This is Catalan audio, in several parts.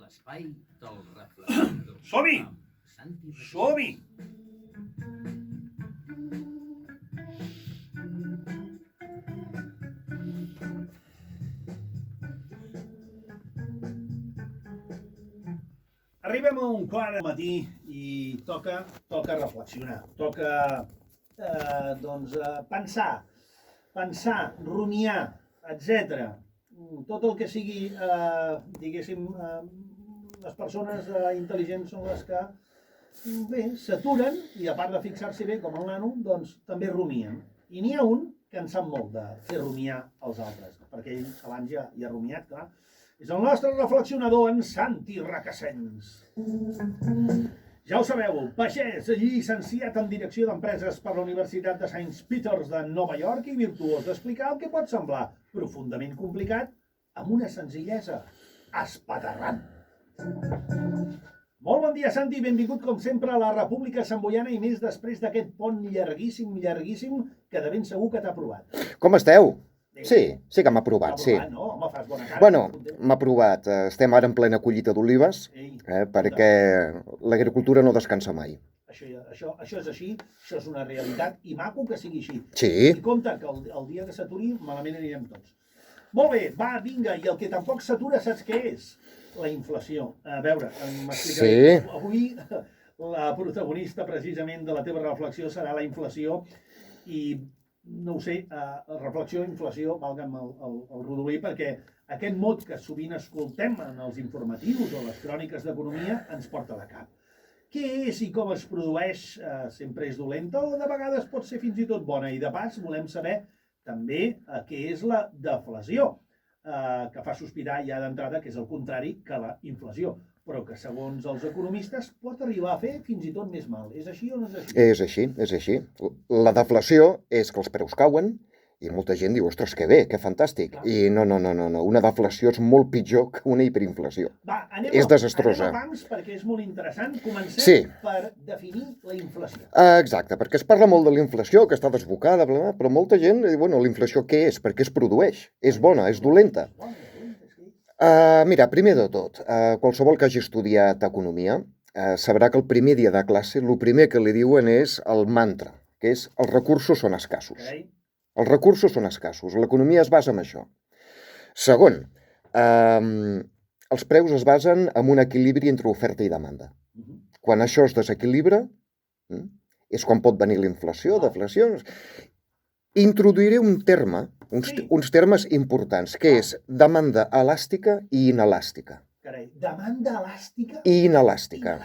l'espai del reflector. Som-hi! Som-hi! Arribem a un quart del matí i toca reflexionar, toca pensar, rumiar, etc. Tot el que sigui, diguéssim, les persones intel·ligents són les que bé, s'aturen i a part de fixar-s'hi bé com el nano, doncs també rumien. I n'hi ha un que en sap molt de fer rumiar els altres, perquè ell abans ja hi ha rumiat, clar. És el nostre reflexionador, en Santi Recasens. Ja ho sabeu, pagès, llicenciat en Direcció d'Empreses per la Universitat de St. Peters de Nova York i virtuós d'explicar el que pot semblar profundament complicat amb una senzillesa espaterrant. Molt bon dia, Santi, benvingut com sempre a la República Samboiana i més després d'aquest pont llarguíssim, que de ben segur que t'ha aprovat. Com esteu? Sí que m'ha aprovat, sí. No, home, fas bona cara. Bueno, m'ha aprovat. Estem ara en plena collita d'olives, perquè l'agricultura no descansa mai. Això és així, això és una realitat, i maco que sigui així. Sí. I compte que el dia que s'aturi, malament anirem tots. Molt bé, va, vinga, i el que tampoc s'atura, saps què és? La inflació. A veure, m'explicaré. Sí. Avui la protagonista precisament de la teva reflexió serà la inflació i no ho sé, reflexió, inflació, valga'm el rodolí, perquè aquest mot que sovint escoltem en els informatius o les cròniques d'economia ens porta de cap. Què és i com es produeix? Sempre és dolenta o de vegades pot ser fins i tot bona? I de pas volem saber també què és la deflació, que fa sospirar ja d'entrada que és el contrari que la inflació, però que segons els economistes pot arribar a fer fins i tot més mal. És així o no és així? És així. La deflació és que els preus cauen i molta gent diu, ostres, que bé, que fantàstic. I no. Una deflació és molt pitjor que una hiperinflació. És desastrosa. Anem a pams perquè és molt interessant. Comencem per definir la inflació. Exacte, perquè es parla molt de la inflació, que està desbocada, però molta gent diu, bueno, la inflació què és? Per què es produeix? És bona, és dolenta? Mira, primer de tot, qualsevol que hagi estudiat economia sabrà que el primer dia de classe el primer que li diuen és el mantra, que és els recursos són escassos. Els recursos són escassos, l'economia es basa en això. Segon, els preus es basen en un equilibri entre oferta i demanda. Quan això es desequilibra, és quan pot venir la inflació, deflació. Introduiré un terme, uns termes importants, que és demanda elàstica i inelàstica. Carai, demanda elàstica i inelàstica.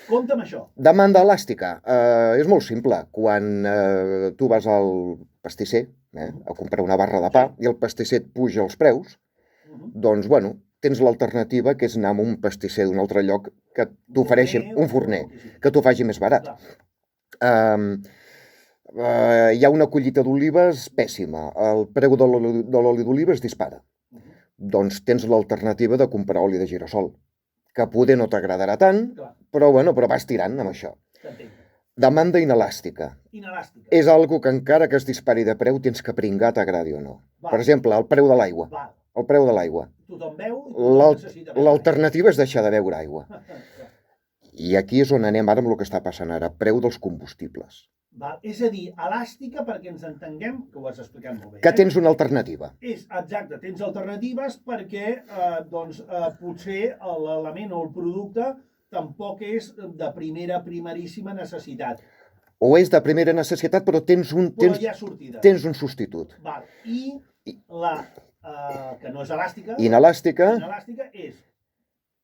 Compta'm això. Demanda elàstica és molt simple. Quan tu vas al pastisser a comprar una barra de pa i el pastisser et puja els preus, doncs, bueno, tens l'alternativa que és anar a un pastisser d'un altre lloc que t'ofereixi un forner, que t'ho faci més barat. Hi ha una collita d'olives pèssima, el preu de l'oli d'oliva es dispara. Doncs tens l'alternativa de comprar oli de girassol, que poder no t'agradarà tant, però vas tirant amb això. Demanda inelàstica. És algo que encara que es dispari de preu tens que pringar, t'agradi o no. Per exemple, el preu de l'aigua. El preu de l'aigua. Tothom beu, l'alternativa és deixar de beure aigua. I aquí és on anem ara amb el que està passant ara, preu dels combustibles. És a dir, elàstica perquè ens entenguem, que ho has explicat molt bé. Que tens una alternativa. Exacte, tens alternatives perquè potser l'element o el producte tampoc és de primeríssima necessitat. O és de primera necessitat, però tens un substitut. I la que no és elàstica, inelàstica és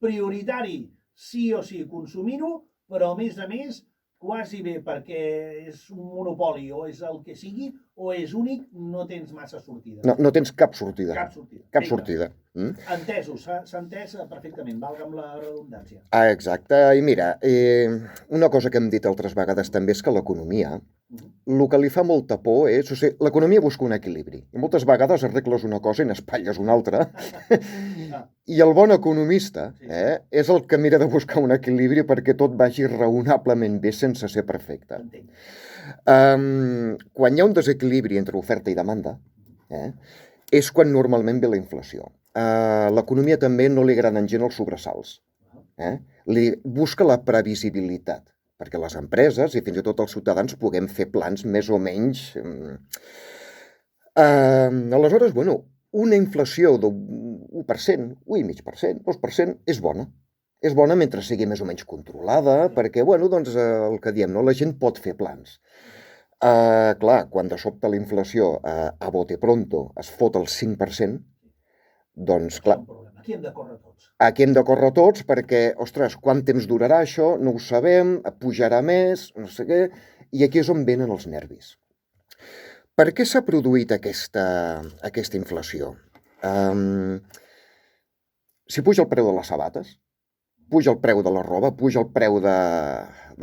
prioritari sí o sí consumir-ho, però a més quasi bé perquè és un monopoli o és el que sigui o és únic, no tens massa sortida. No tens cap sortida. Cap sortida. Entesos, s'ha entès perfectament, valga'm la redundància. Exacte, i mira, una cosa que hem dit altres vegades també és que l'economia, el que li fa molta por és, o sigui, l'economia busca un equilibri. I moltes vegades arregles una cosa i n'espatlles una altra. I el bon economista és el que mira de buscar un equilibri perquè tot vagi raonablement bé sense ser perfecte. Quan hi ha un desequilibri entre oferta i demanda, és quan normalment ve la inflació. A l'economia també no li agraden gent els sobresalts. Busca la previsibilitat, perquè les empreses i fins i tot els ciutadans puguem fer plans més o menys... Aleshores, bueno, una inflació d'1%, 1,5%, 2% és bona. És bona mentre sigui més o menys controlada, perquè, bueno, doncs el que diem, no? La gent pot fer plans. Clar, quan de sobte la inflació a bote pronto es fot el 5%, doncs, clar, Aquí hem de córrer tots. aquí hem de córrer tots perquè, ostres, quant temps durarà això? No ho sabem, pujarà més, no sé què, i aquí és on venen els nervis. Per què s'ha produït aquesta inflació? Si puja el preu de les sabates, puja el preu de la roba, puja el preu de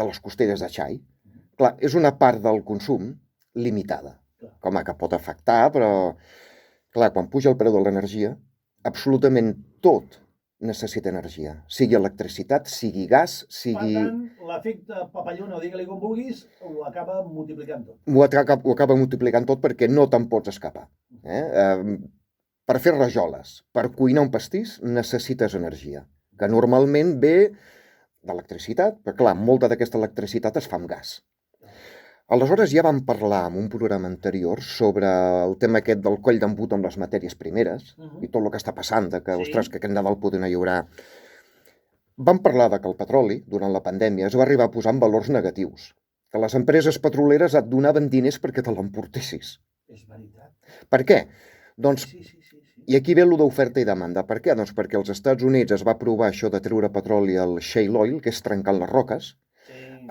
les costelles de xai, clar, és una part del consum limitada, com que pot afectar, però, clar, quan puja el preu de l'energia, absolutament tot necessita energia, sigui electricitat, sigui gas, sigui... Per tant, l'efecte papallona, o digue-li com vulguis, ho acaba multiplicant tot. Ho acaba multiplicant tot perquè no te'n pots escapar. Per fer rajoles, per cuinar un pastís, necessites energia, que normalment ve d'electricitat, però clar, molta d'aquesta electricitat es fa amb gas. Aleshores ja vam parlar en un programa anterior sobre el tema aquest del coll d'embut amb les matèries primeres i tot el que està passant, que, ostres, que aquest Nadal poder hi haurà. Vam parlar que el petroli, durant la pandèmia, es va arribar a posar en valors negatius, que les empreses petroleres et donaven diners perquè te l'emportessis. És veritat. Per què? Doncs, Sí. i aquí ve allò d'oferta i demanda. Per què? Doncs perquè als Estats Units es va provar això de treure petroli al shale oil, que és trencant les roques,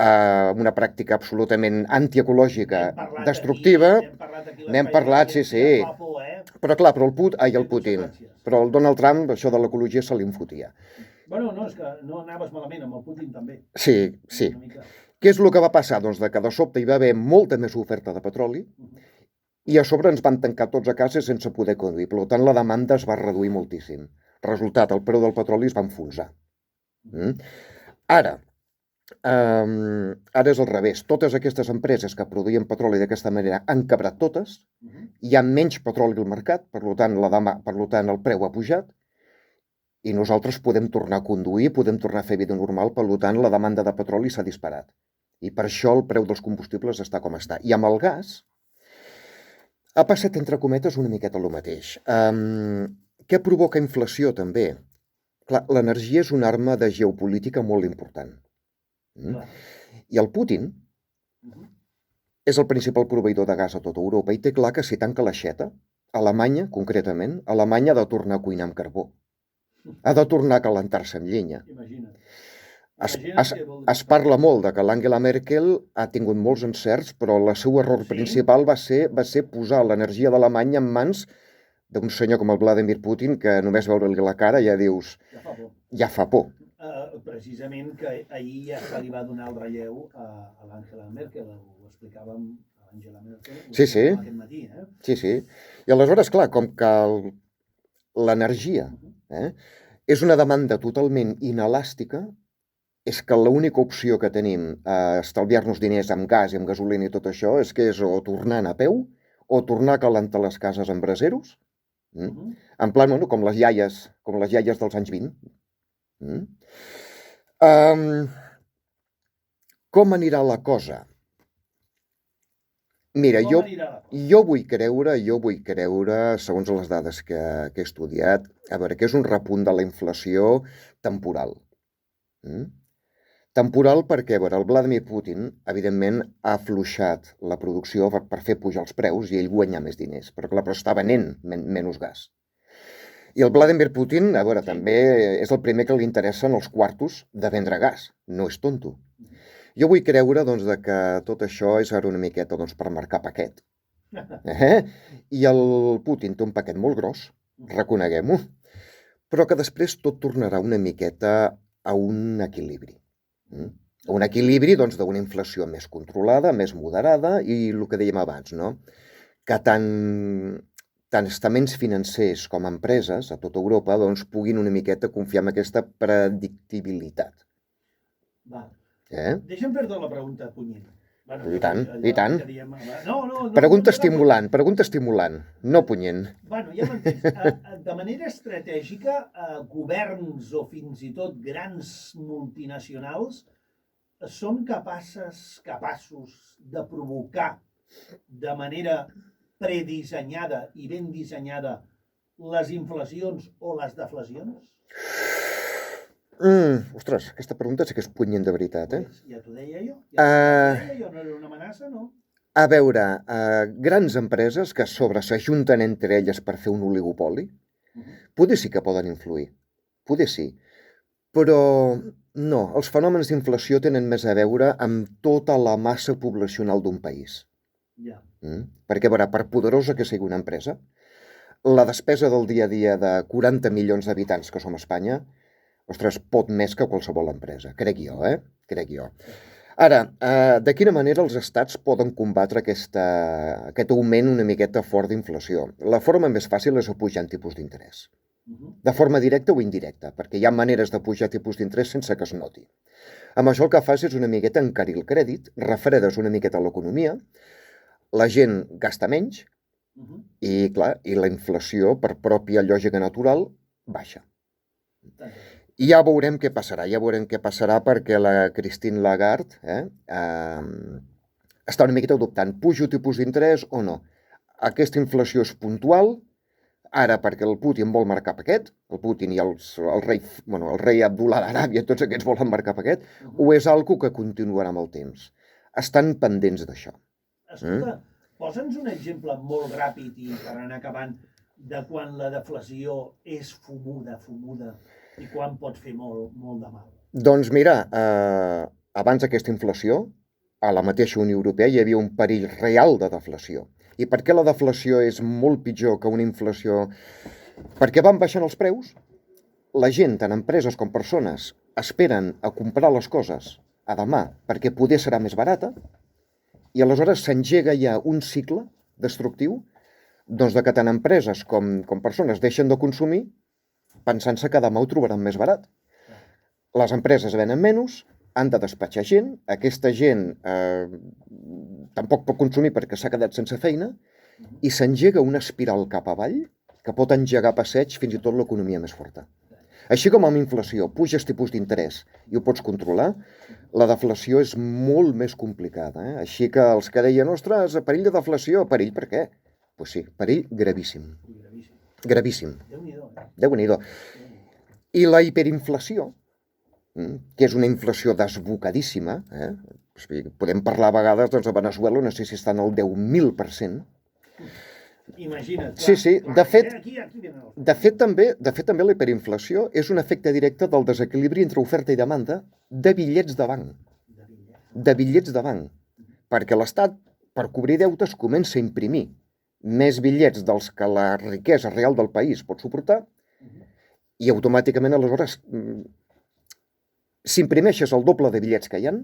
una pràctica absolutament antiecològica, destructiva. N'hem parlat, sí. Però clar, el Putin. Però el Donald Trump, això de l'ecologia se li enfotia. Bueno, no, és que no anaves malament, amb el Putin també. Sí. Què és el que va passar? Doncs que de sobte hi va haver molta més oferta de petroli i a sobre ens van tancar tots a casa sense poder conduir. Per tant, la demanda es va reduir moltíssim. Resultat, el preu del petroli es va enfonsar. Ara és al revés. Totes aquestes empreses que produïen petroli d'aquesta manera han quebrat totes, hi ha menys petroli al mercat, per tant el preu ha pujat, i nosaltres podem tornar a conduir, podem tornar a fer vida normal, per tant la demanda de petroli s'ha disparat. I per això el preu dels combustibles està com està. I amb el gas ha passat, entre cometes, una miqueta el mateix. Què provoca inflació, també? Clar, l'energia és una arma de geopolítica molt important. I el Putin és el principal proveïdor de gas a tota Europa i té clar que si tanca l'aixeta, Alemanya, concretament, Alemanya ha de tornar a cuinar amb carbó. Ha de tornar a calentar-se amb llenya. Es parla molt de que l'Angela Merkel ha tingut molts encerts, però el seu error principal va ser posar l'energia d'Alemanya en mans d'un senyor com el Vladimir Putin, que només veure-li la cara ja dius... Ja fa por. Precisament que ahir ja se li va donar el relleu a l'Angela Merkel, ho explicàvem a l'Angela Merkel aquest matí. Sí. I aleshores, clar, com que l'energia és una demanda totalment inelàstica, és que l'única opció que tenim a estalviar-nos diners amb gas i amb gasolina i tot això és que és o tornar a peu o tornar a calentar les cases amb braseros, en plan, com les iaies dels anys 20. Com anirà la cosa? Mira, jo vull creure, segons les dades que he estudiat, a veure, que és un repunt de la inflació temporal. Temporal perquè, a veure, el Vladimir Putin, evidentment, ha afluixat la producció per fer pujar els preus i ell guanyar més diners, però clar, està venent menys gas. I el Vladimir Putin, a veure, també és el primer que li interessen els quartos de vendre gas. No és tonto. Jo vull creure, doncs, que tot això és ara una miqueta per marcar paquet. I el Putin té un paquet molt gros, reconeguem-ho, però que després tot tornarà una miqueta a un equilibri. Un equilibri, doncs, d'una inflació més controlada, més moderada, i el que dèiem abans, no? Que tant estaments financers com empreses a tota Europa doncs, puguin una miqueta confiar en aquesta predictibilitat. Deixa'm fer-te la pregunta punyent. I tant, i tant. No, Pregunta estimulant, no punyent. Bueno, ja m'entens. De manera estratègica, governs o fins i tot grans multinacionals són capaços de provocar de manera predissenyada i ben dissenyada les inflacions o les deflacions? Ostres, aquesta pregunta sí que és punyent de veritat, eh? Ja t'ho deia jo. No era una amenaça, no? A veure, grans empreses que a sobre s'ajunten entre elles per fer un oligopoli, poder sí que poden influir, poder sí, però no, els fenòmens d'inflació tenen més a veure amb tota la massa poblacional d'un país. Ja. Perquè, a veure, per poderosa que sigui una empresa, la despesa del dia a dia de 40 milions d'habitants que som a Espanya, ostres, pot més que qualsevol empresa, crec jo, crec jo. Ara, de quina manera els estats poden combatre aquest augment una miqueta fort d'inflació? La forma més fàcil és apujant tipus d'interès. De forma directa o indirecta, perquè hi ha maneres de pujar tipus d'interès sense que es noti. Amb això el que fas és una miqueta encarir el crèdit, refredes una miqueta l'economia, la gent gasta menys i, clar, i la inflació, per pròpia lògica natural, baixa. I ja veurem què passarà perquè la Christine Lagarde està una miqueta dubtant, pujo tipus d'interès o no. Aquesta inflació és puntual, ara perquè el Putin vol marcar paquet, el Putin i el rei Abdullah d'Aràbia, tots aquests volen marcar paquet, o és algo que continuarà amb el temps. Estan pendents d'això. Escolta, posa'ns un exemple molt ràpid i per anar acabant de quan la deflació és fumuda, i quan pot fer molt de mal. Doncs mira, abans d'aquesta inflació, a la mateixa Unió Europea hi havia un perill real de deflació. I per què la deflació és molt pitjor que una inflació? Perquè van baixant els preus, la gent, tant empreses com persones, esperen a comprar les coses a demà perquè poder serà més barata, i aleshores s'engega ja un cicle destructiu doncs de que tant empreses com persones deixen de consumir pensant-se que demà ho trobaran més barat. Les empreses venen menys, han de despatxar gent, aquesta gent tampoc pot consumir perquè s'ha quedat sense feina, i s'engega una espiral cap avall que pot engegar passeig fins i tot l'economia més forta. Així com amb inflació, puges tipus d'interès i ho pots controlar, la deflació és molt més complicada. Així que els que deien, ostres, perill de deflació, perill per què? Doncs sí, perill gravíssim. Gravíssim. Déu-n'hi-do. I la hiperinflació, que és una inflació desbocadíssima, podem parlar a vegades, doncs a Veneçuela no sé si estan al 10.000%. Imagina't. Sí, de fet també la hiperinflació és un efecte directe del desequilibri entre oferta i demanda de bitllets de banc. De bitllets de banc. Perquè l'Estat, per cobrir deutes, comença a imprimir més bitllets dels que la riquesa real del país pot suportar i automàticament aleshores s'imprimeixes el doble de bitllets que hi ha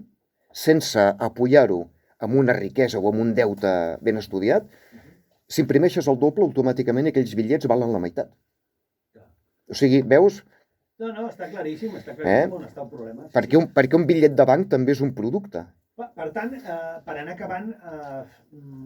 sense apoyar-ho amb una riquesa o amb un deute ben estudiat, s'imprimeixes el doble automàticament aquells bitllets valen la meitat. O sigui, veus? No, està claríssim on està el problema. Perquè un bitllet de banc també és un producte. Per tant, per anar acabant,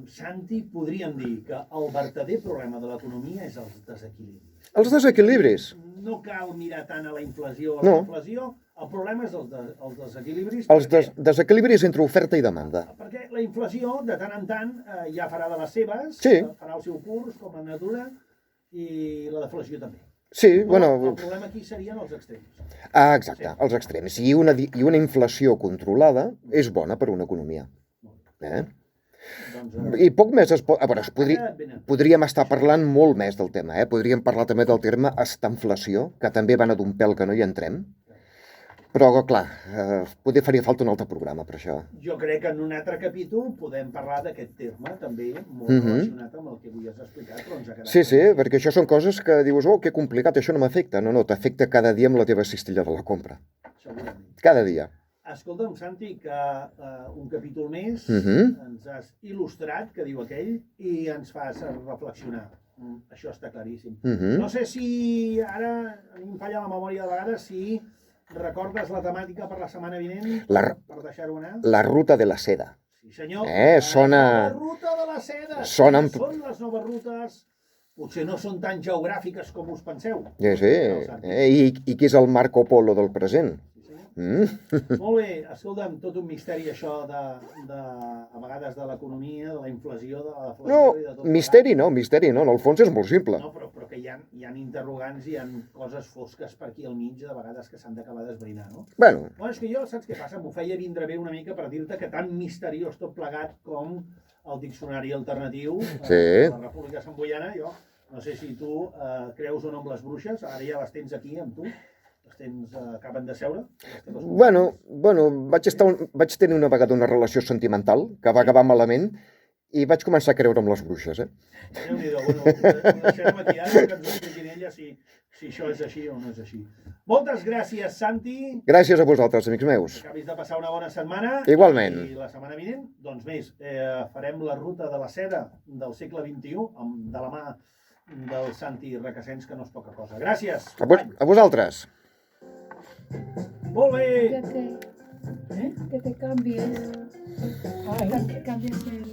Santi, podríem dir que el verdader problema de l'economia és els desequilibris. Els desequilibris. No cal mirar tant a la inflació o a la inflació, el problema és els desequilibris. Els desequilibris entre oferta i demanda. Perquè la inflació, de tant en tant, ja farà de les seves, farà el seu curs, com la natura, i la deflació també. Sí, bueno... El problema aquí serien els extrems. Exacte, els extrems. I una inflació controlada és bona per a una economia. I poc més podríem estar parlant molt més del tema. Podríem parlar també del terme estanflació, que també va anar d'un pèl que no hi entrem. Però, clar, potser faria falta un altre programa per això. Jo crec que en un altre capítol podem parlar d'aquest terme, també molt relacionat amb el que avui has explicat, però ens ha quedat... Sí, perquè això són coses que dius, oh, que complicat, això no m'afecta. No, t'afecta cada dia amb la teva cistella de la compra. Segurament. Cada dia. Escolta'm, Santi, que un capítol més ens has il·lustrat, que diu aquell, i ens fas reflexionar. Això està claríssim. No sé si ara, a mi em falla la memòria de vegades, si... Recordes la temàtica per la setmana vinent? Per deixar-ho anar? La ruta de la seda. Sí, senyor. Sona... La ruta de la seda. Sona amb- Són les noves rutes. Potser no són tan geogràfiques com us penseu. Sí. I qui és el Marco Polo del present? Sí, senyor. Mm? Molt bé, escolta'm, tot un misteri això a vegades de l'economia, de la inflació, de la deflació No, i de tot. misteri no, en el fons és molt simple. No, però que hi ha interrogants, hi ha coses fosques per aquí al mig, de vegades que s'han d'acabar d'esbrinar, no? Bueno, Bueno, és que jo, saps què passa? M'ho feia vindre bé una mica per dir-te que tan misteriós tot plegat com el diccionari alternatiu Sí. de la República Samboiana, jo no sé si tu creus o no amb les bruixes, ara ja les tens aquí amb tu, les tens, acaben de seure. les teves- bueno, vaig tenir una vegada una relació sentimental que va acabar malament i vaig començar a creure en les bruixes, Déu-n'hi-do, bueno, ho deixarem aquí ara, que ens ho expliquin ella si això és així o no és així. Moltes gràcies, Santi. Gràcies a vosaltres, amics meus. Acabis de passar una bona setmana. Igualment. I la setmana vinent, doncs més, farem la ruta de la seda del segle XXI de la mà del Santi Requesens, que no és poca cosa. Gràcies. A vosaltres. Molt bé. Que te cambies. Cambias el...